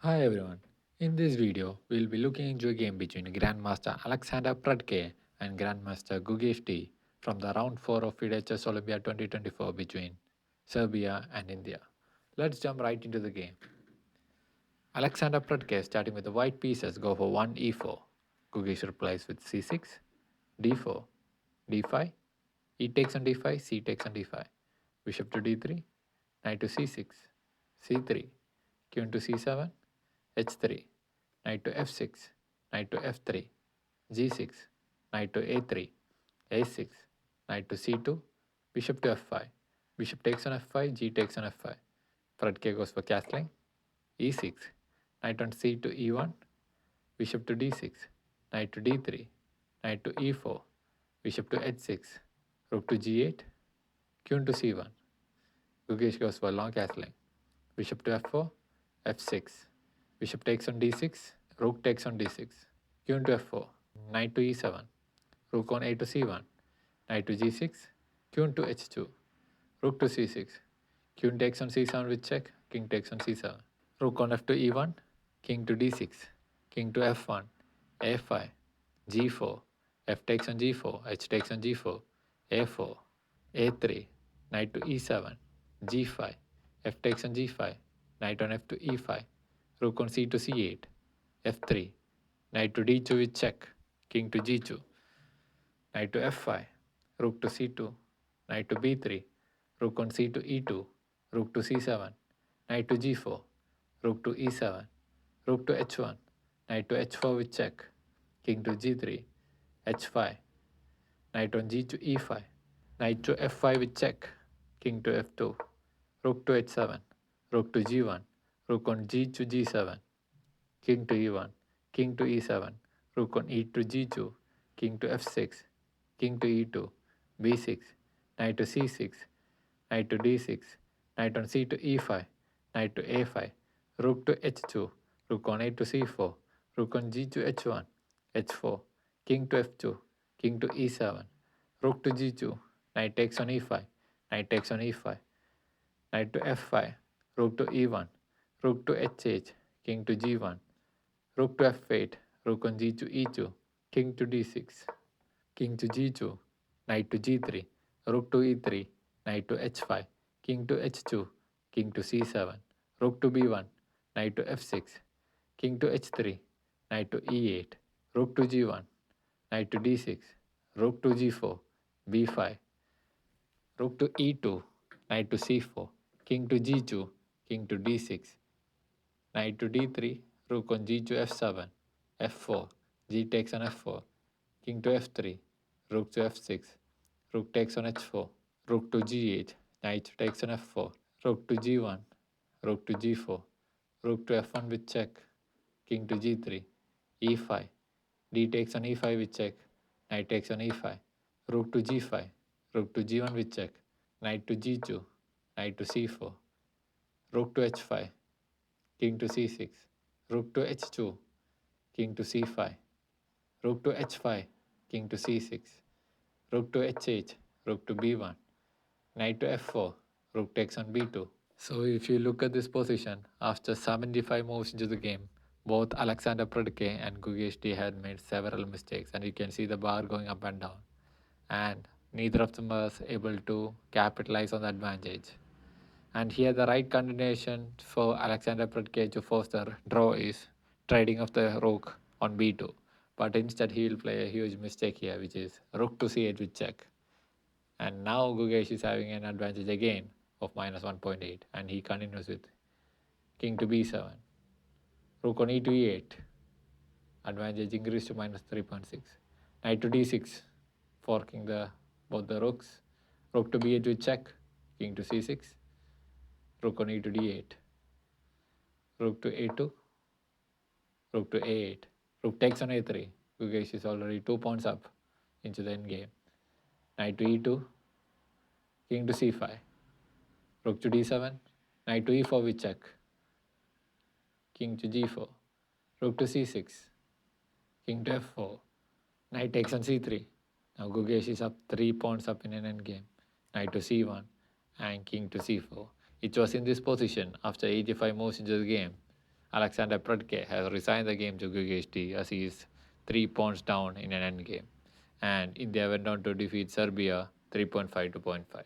Hi everyone. In this video, we'll be looking into a game between Grandmaster Alexander Prudke and Grandmaster Gugesh T from the round 4 of FIDE Chess Olympia 2024 between Serbia and India. Let's jump right into the game. Alexander Prudke starting with the white pieces go for 1 e4. Gugesh replies with c6, d4, d5, e takes on d5, c takes on d5, bishop to d3, knight to c6, c3, q into c7, h3, knight to f6, knight to f3, g6, knight to a3, a6, knight to c2, bishop to f5, bishop takes on f5, g takes on f5. Fredke goes for castling, e6, knight on c to e1, bishop to d6, knight to d3, knight to e4, bishop to h6, rook to g8, q into c1. Gugesh goes for long castling, bishop to f4, f6, bishop takes on d6, rook takes on d6, q into f4, knight to e7, rook on a to c1, knight to g6, q into h2, rook to c6, king takes on c7 with check, king takes on c7, rook on f to e1, king to d6, king to f1, a5, g4, f takes on g4, h takes on g4, a4, a3, knight to e7, g5, f takes on g5, knight on f to e5, rook on c to c8, f3, knight to d2 with check, king to g2, knight to f5, rook to c2, knight to b3, rook on c to e2, rook to c7, knight to g4, rook to e7, rook to h1, knight to h4 with check, king to g3, h5, knight on g to e5, knight to f5 with check, king to f2, rook to h7, rook to g1, rook on g to g7, king to e1, king to e7, rook on e to g2, king to f6, king to e2, b6, knight to c6, knight to d6, knight on c to e5, knight to a5, rook to h2, rook on a to c4, rook on g to h1, h4, king to f2, king to e7, rook to g2, knight takes on e5, knight takes on e5, knight to f5, rook to e1, rook to h8, king to g1, rook to f8, rook on g to e2, king to d6, king to g2, knight to g3, rook to e3, knight to h5, king to h2, king to c7, rook to b1, knight to f6, king to h3, knight to e8, rook to g1, knight to d6, rook to g4, b5, rook to e2, knight to c4, king to g2, king to d6, knight to d3, rook on g to f7, f4, g takes on f4, king to f3, rook to f6, rook takes on h4, rook to g8, knight takes on f4, rook to g1, rook to g4, rook to f1 with check, king to g3, e5, d takes on e5 with check, knight takes on e5, rook to g5, rook to g1 with check, knight to g2, knight to c4, rook to h5, king to c6, rook to h2, king to c5, rook to h5, king to c6, rook to h8, rook to b1, knight to f4, rook takes on b2. So if you look at this position, after 75 moves into the game, both Alexander Predke and Gugesh T had made several mistakes, and you can see the bar going up and down. And neither of them was able to capitalize on the advantage. And here the right combination for Alexander Predke to force the draw is trading of the rook on b2. But instead he will play a huge mistake here, which is rook to c8 with check. And now Gugesh is having an advantage again of minus 1.8, and he continues with king to b7, rook on e to e8, advantage increased to minus 3.6, knight to d6, forking both the rooks, rook to b8 with check, king to c6, rook on e to d8, rook to a2, rook to a8, rook takes on a3. Gugesh is already 2 points up into the endgame. Knight to e2, king to c5, rook to d7, knight to e4 with check, king to g4, rook to c6, king to f4, knight takes on c3. Now Gugesh is up 3 pawns up in an endgame. Knight to c1 and king to c4. It was in this position after 85 moves into the game Alexander Prudke has resigned the game to Gugeshti as he is 3 points down in an endgame, and India went on to defeat Serbia 3.5 to point 5.